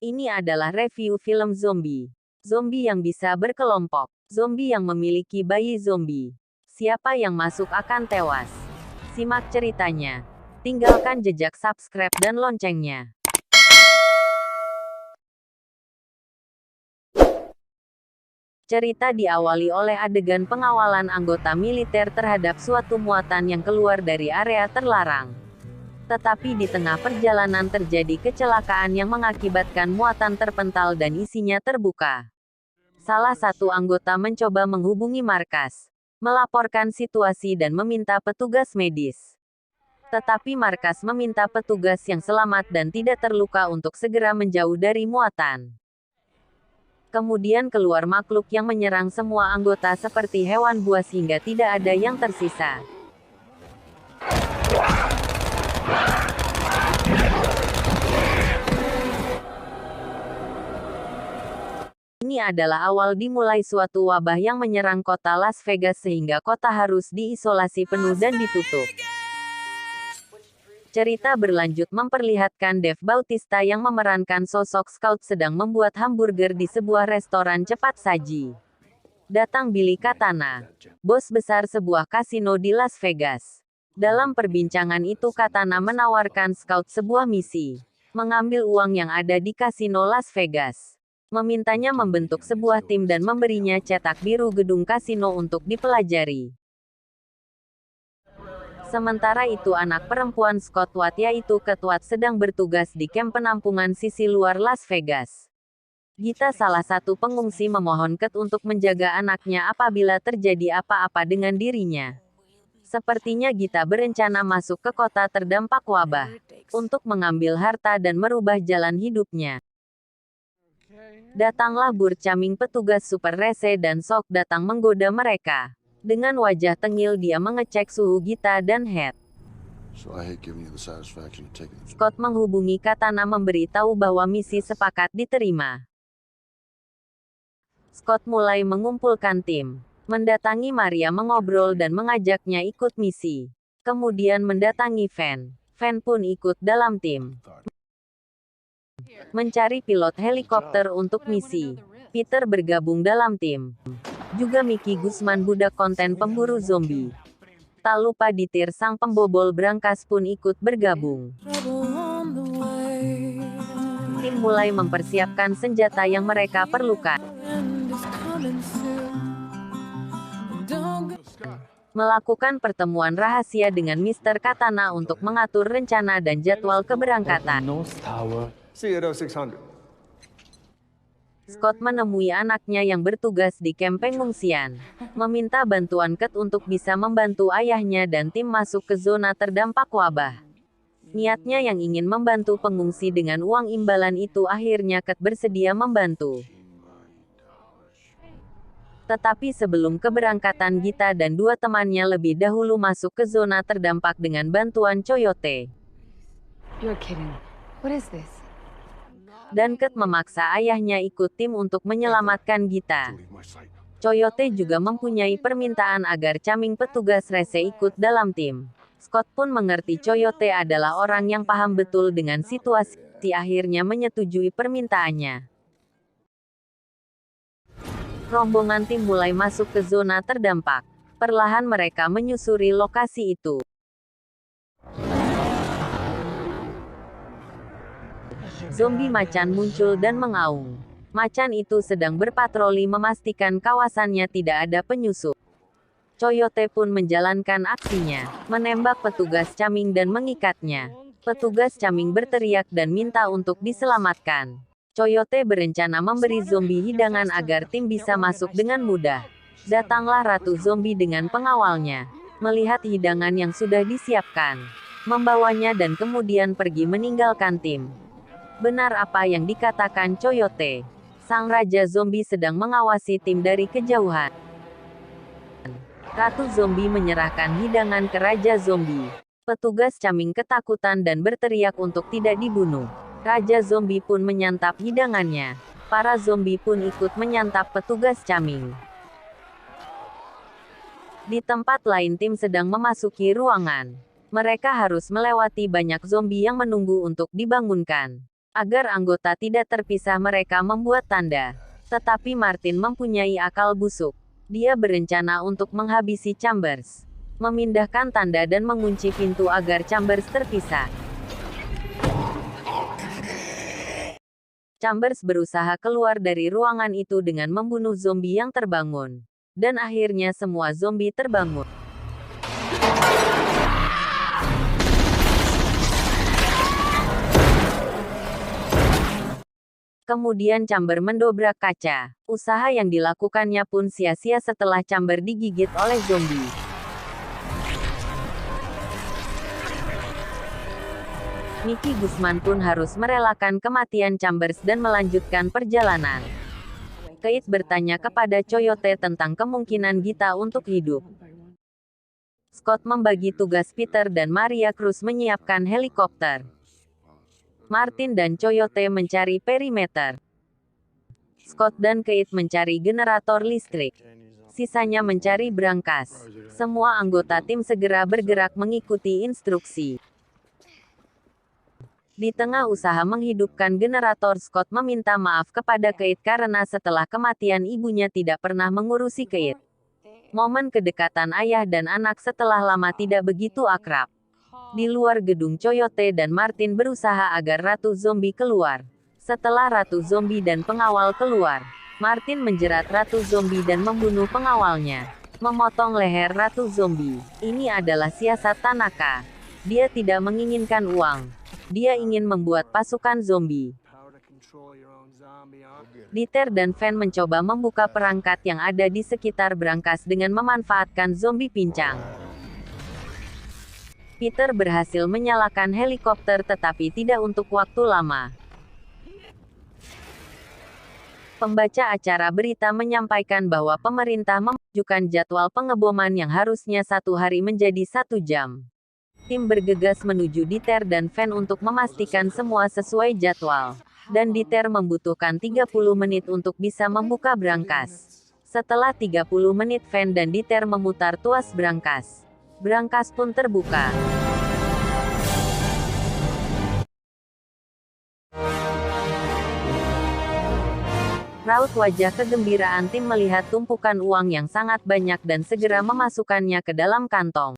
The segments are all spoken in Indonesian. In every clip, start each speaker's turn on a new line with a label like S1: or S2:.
S1: Ini adalah review film zombie. Zombie yang bisa berkelompok. Zombie yang memiliki bayi zombie. Siapa yang masuk akan tewas. Simak ceritanya. Tinggalkan jejak subscribe dan loncengnya. Cerita diawali oleh adegan pengawalan anggota militer terhadap suatu muatan yang keluar dari area terlarang. Tetapi di tengah perjalanan terjadi kecelakaan yang mengakibatkan muatan terpental dan isinya terbuka. Salah satu anggota mencoba menghubungi markas, melaporkan situasi dan meminta petugas medis. Tetapi markas meminta petugas yang selamat dan tidak terluka untuk segera menjauh dari muatan. Kemudian keluar makhluk yang menyerang semua anggota seperti hewan buas hingga tidak ada yang tersisa. Ini adalah awal dimulai suatu wabah yang menyerang kota Las Vegas sehingga kota harus diisolasi penuh dan ditutup. Cerita berlanjut memperlihatkan Dave Bautista yang memerankan sosok Scout sedang membuat hamburger di sebuah restoran cepat saji. Datang Billy Katana, bos besar sebuah kasino di Las Vegas. Dalam perbincangan itu Katana menawarkan Scout sebuah misi, mengambil uang yang ada di kasino Las Vegas. Memintanya membentuk sebuah tim dan memberinya cetak biru gedung kasino untuk dipelajari. Sementara itu anak perempuan Scott Watt yaitu Cat Watt sedang bertugas di kamp penampungan sisi luar Las Vegas. Gita salah satu pengungsi memohon Cat untuk menjaga anaknya apabila terjadi apa-apa dengan dirinya. Sepertinya Gita berencana masuk ke kota terdampak wabah, untuk mengambil harta dan merubah jalan hidupnya. Datanglah Burcaming petugas super rese dan Sok datang menggoda mereka. Dengan wajah tengil dia mengecek suhu Gita dan Head. Scott menghubungi Katana memberi tahu bahwa misi sepakat diterima. Scott mulai mengumpulkan tim. Mendatangi Maria mengobrol dan mengajaknya ikut misi. Kemudian mendatangi Van. Van pun ikut dalam tim. Mencari pilot helikopter untuk misi. Peter bergabung dalam tim. Juga Mickey Guzman budak konten pemburu zombie. Tak lupa Ditir sang pembobol brankas pun ikut bergabung. Tim mulai mempersiapkan senjata yang mereka perlukan. Melakukan pertemuan rahasia dengan Mr. Katana untuk mengatur rencana dan jadwal keberangkatan. Scott menemui anaknya yang bertugas di kamp pengungsian, meminta bantuan Cat untuk bisa membantu ayahnya dan tim masuk ke zona terdampak wabah. Niatnya yang ingin membantu pengungsi dengan uang imbalan itu akhirnya Cat bersedia membantu. Tetapi sebelum keberangkatan Gita dan dua temannya lebih dahulu masuk ke zona terdampak dengan bantuan Coyote.
S2: You're kidding. What is this?
S1: Dan Cat memaksa ayahnya ikut tim untuk menyelamatkan Gita. Coyote juga mempunyai permintaan agar Caming petugas rese ikut dalam tim. Scott pun mengerti Coyote adalah orang yang paham betul dengan situasi, akhirnya menyetujui permintaannya. Rombongan tim mulai masuk ke zona terdampak. Perlahan mereka menyusuri lokasi itu. Zombie macan muncul dan mengaung. Macan itu sedang berpatroli memastikan kawasannya tidak ada penyusup. Coyote pun menjalankan aksinya, menembak petugas Caming dan mengikatnya. Petugas Caming berteriak dan minta untuk diselamatkan. Coyote berencana memberi zombie hidangan agar tim bisa masuk dengan mudah. Datanglah Ratu Zombie dengan pengawalnya. Melihat hidangan yang sudah disiapkan, membawanya dan kemudian pergi meninggalkan tim. Benar apa yang dikatakan Coyote. Sang Raja Zombie sedang mengawasi tim dari kejauhan. Ratu Zombie menyerahkan hidangan ke Raja Zombie. Petugas Caming ketakutan dan berteriak untuk tidak dibunuh. Raja Zombie pun menyantap hidangannya. Para zombie pun ikut menyantap petugas Caming. Di tempat lain tim sedang memasuki ruangan. Mereka harus melewati banyak zombie yang menunggu untuk dibangunkan. Agar anggota tidak terpisah mereka membuat tanda. Tetapi Martin mempunyai akal busuk. Dia berencana untuk menghabisi Chambers. Memindahkan tanda dan mengunci pintu agar Chambers terpisah. Chambers berusaha keluar dari ruangan itu dengan membunuh zombie yang terbangun. Dan akhirnya semua zombie terbangun. Kemudian Chamber mendobrak kaca. Usaha yang dilakukannya pun sia-sia setelah Chamber digigit oleh zombie. Mickey Guzman pun harus merelakan kematian Chambers dan melanjutkan perjalanan. Kate bertanya kepada Coyote tentang kemungkinan Gita untuk hidup. Scott membagi tugas Peter dan Maria Cruz menyiapkan helikopter. Martin dan Coyote mencari perimeter. Scott dan Kate mencari generator listrik. Sisanya mencari brankas. Semua anggota tim segera bergerak mengikuti instruksi. Di tengah usaha menghidupkan generator, Scott meminta maaf kepada Kate karena setelah kematian ibunya tidak pernah mengurusi Kate. Momen kedekatan ayah dan anak setelah lama tidak begitu akrab. Di luar gedung, Coyote dan Martin berusaha agar Ratu Zombie keluar. Setelah Ratu Zombie dan pengawal keluar, Martin menjerat Ratu Zombie dan membunuh pengawalnya. Memotong leher Ratu Zombie. Ini adalah siasat Tanaka. Dia tidak menginginkan uang. Dia ingin membuat pasukan zombie. Dieter dan Van mencoba membuka perangkat yang ada di sekitar brankas dengan memanfaatkan zombie pincang. Peter berhasil menyalakan helikopter tetapi tidak untuk waktu lama. Pembaca acara berita menyampaikan bahwa pemerintah memajukan jadwal pengeboman yang harusnya 1 hari menjadi 1 jam. Tim bergegas menuju Dieter dan Van untuk memastikan semua sesuai jadwal. Dan Dieter membutuhkan 30 menit untuk bisa membuka brankas. Setelah 30 menit Van dan Dieter memutar tuas brankas. Brankas pun terbuka. Raut wajah kegembiraan tim melihat tumpukan uang yang sangat banyak dan segera memasukkannya ke dalam kantong.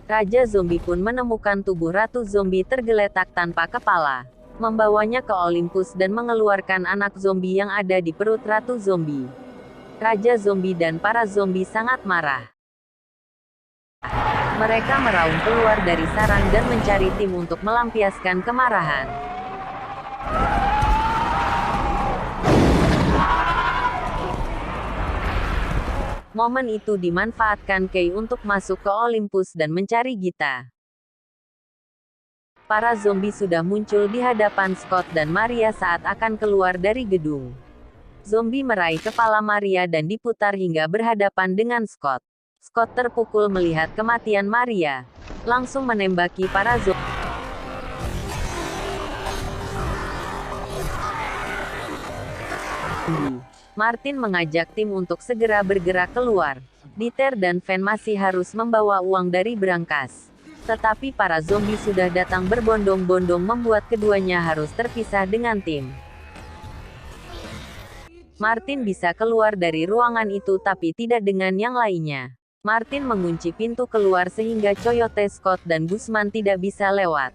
S1: Raja Zombie pun menemukan tubuh Ratu Zombie tergeletak tanpa kepala. Membawanya ke Olympus dan mengeluarkan anak zombie yang ada di perut Ratu Zombie. Raja Zombie dan para zombie sangat marah. Mereka meraung keluar dari sarang dan mencari tim untuk melampiaskan kemarahan. Momen itu dimanfaatkan Kay untuk masuk ke Olympus dan mencari Gita. Para zombie sudah muncul di hadapan Scott dan Maria saat akan keluar dari gedung. Zombie meraih kepala Maria dan diputar hingga berhadapan dengan Scott. Scott terpukul melihat kematian Maria. Langsung menembaki para zombie. Martin mengajak tim untuk segera bergerak keluar. Dieter dan Van masih harus membawa uang dari brankas. Tetapi para zombie sudah datang berbondong-bondong membuat keduanya harus terpisah dengan tim. Martin bisa keluar dari ruangan itu tapi tidak dengan yang lainnya. Martin mengunci pintu keluar sehingga Coyote, Scott dan Guzman tidak bisa lewat.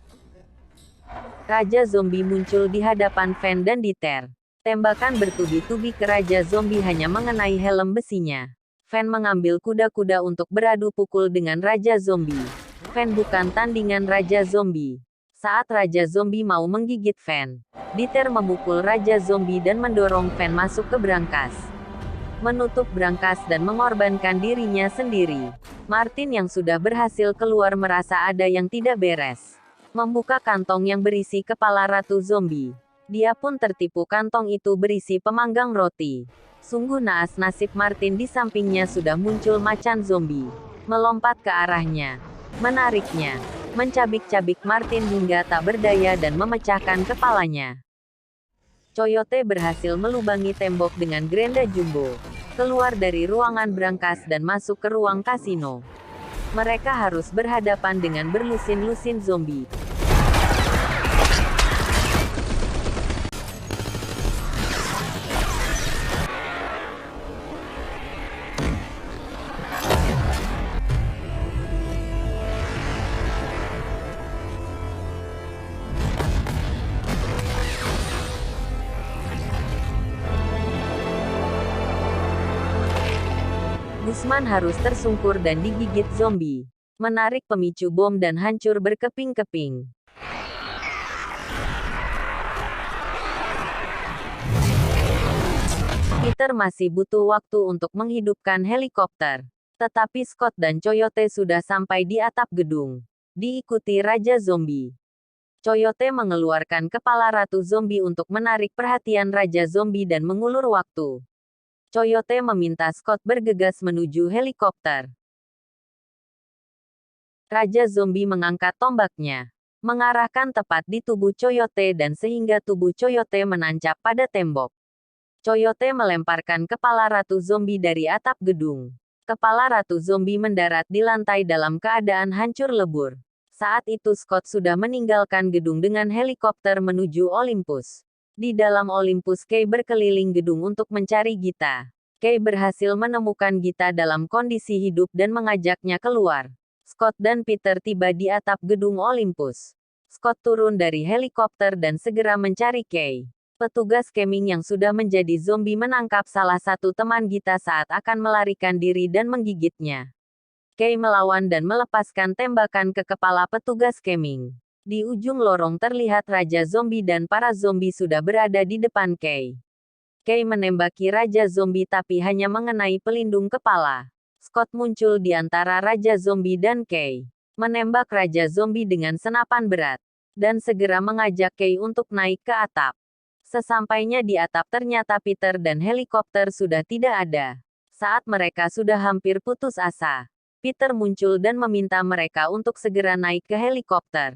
S1: Raja Zombie muncul di hadapan Van dan Dieter. Tembakan bertubi-tubi ke Raja Zombie hanya mengenai helm besinya. Van mengambil kuda-kuda untuk beradu pukul dengan Raja Zombie. Van bukan tandingan Raja Zombie. Saat Raja Zombie mau menggigit Van, Dieter memukul Raja Zombie dan mendorong Van masuk ke brankas. Menutup brankas dan mengorbankan dirinya sendiri. Martin yang sudah berhasil keluar merasa ada yang tidak beres. Membuka kantong yang berisi kepala Ratu Zombie. Dia pun tertipu, kantong itu berisi pemanggang roti. Sungguh naas nasib Martin, di sampingnya sudah muncul macan zombie. Melompat ke arahnya. Menariknya. Mencabik-cabik Martin hingga tak berdaya dan memecahkan kepalanya. Coyote berhasil melubangi tembok dengan Grenda Jumbo. Keluar dari ruangan brankas dan masuk ke ruang kasino. Mereka harus berhadapan dengan berlusin-lusin zombie. Gusman harus tersungkur dan digigit zombie. Menarik pemicu bom dan hancur berkeping-keping. Peter masih butuh waktu untuk menghidupkan helikopter. Tetapi Scott dan Coyote sudah sampai di atap gedung. Diikuti Raja Zombie. Coyote mengeluarkan kepala Ratu Zombie untuk menarik perhatian Raja Zombie dan mengulur waktu. Coyote meminta Scott bergegas menuju helikopter. Raja Zombie mengangkat tombaknya, mengarahkan tepat di tubuh Coyote dan sehingga tubuh Coyote menancap pada tembok. Coyote melemparkan kepala Ratu Zombie dari atap gedung. Kepala Ratu Zombie mendarat di lantai dalam keadaan hancur lebur. Saat itu Scott sudah meninggalkan gedung dengan helikopter menuju Olympus. Di dalam Olympus, Kay berkeliling gedung untuk mencari Gita. Kay berhasil menemukan Gita dalam kondisi hidup dan mengajaknya keluar. Scott dan Peter tiba di atap gedung Olympus. Scott turun dari helikopter dan segera mencari Kay. Petugas camping yang sudah menjadi zombie menangkap salah satu teman Gita saat akan melarikan diri dan menggigitnya. Kay melawan dan melepaskan tembakan ke kepala petugas camping. Di ujung lorong terlihat Raja Zombie dan para zombie sudah berada di depan Kay. Kay menembaki Raja Zombie tapi hanya mengenai pelindung kepala. Scott muncul di antara Raja Zombie dan Kay. Menembak Raja Zombie dengan senapan berat. Dan segera mengajak Kay untuk naik ke atap. Sesampainya di atap ternyata Peter dan helikopter sudah tidak ada. Saat mereka sudah hampir putus asa, Peter muncul dan meminta mereka untuk segera naik ke helikopter.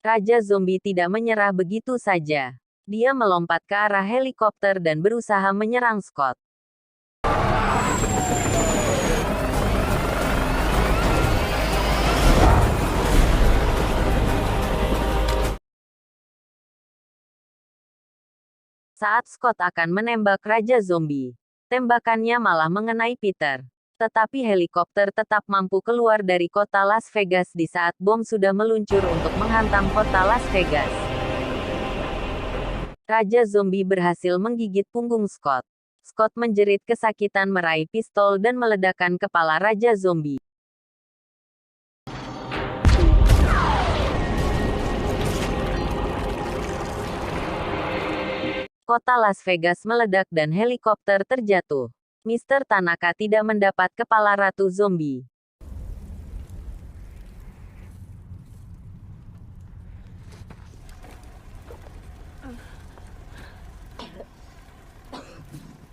S1: Raja Zombie tidak menyerah begitu saja. Dia melompat ke arah helikopter dan berusaha menyerang Scott. Saat Scott akan menembak Raja Zombie, tembakannya malah mengenai Peter. Tetapi helikopter tetap mampu keluar dari kota Las Vegas di saat bom sudah meluncur untuk menghantam kota Las Vegas. Raja Zombie berhasil menggigit punggung Scott. Scott menjerit kesakitan meraih pistol dan meledakkan kepala Raja Zombie. Kota Las Vegas meledak dan helikopter terjatuh. Mr. Tanaka tidak mendapat kepala Ratu Zombie.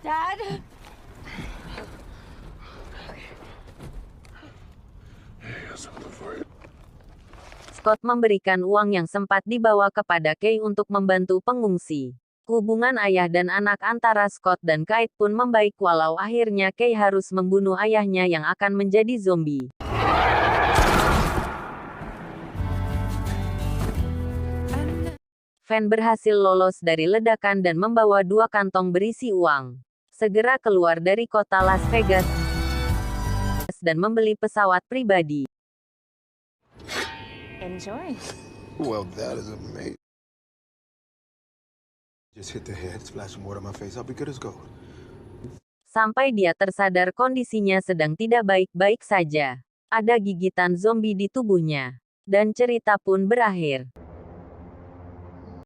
S2: Dad?
S1: Scott memberikan uang yang sempat dibawa kepada Kay untuk membantu pengungsi. Hubungan ayah dan anak antara Scott dan Kate pun membaik walau akhirnya Kay harus membunuh ayahnya yang akan menjadi zombie. Van berhasil lolos dari ledakan dan membawa 2 kantong berisi uang. Segera keluar dari kota Las Vegas dan membeli pesawat pribadi.
S2: Enjoy.
S3: Well, that is amazing. Just hit the head, splash some water on my face. I'll be good as gold.
S1: Sampai dia tersadar kondisinya sedang tidak baik-baik saja. Ada gigitan zombie di tubuhnya. Dan cerita pun berakhir.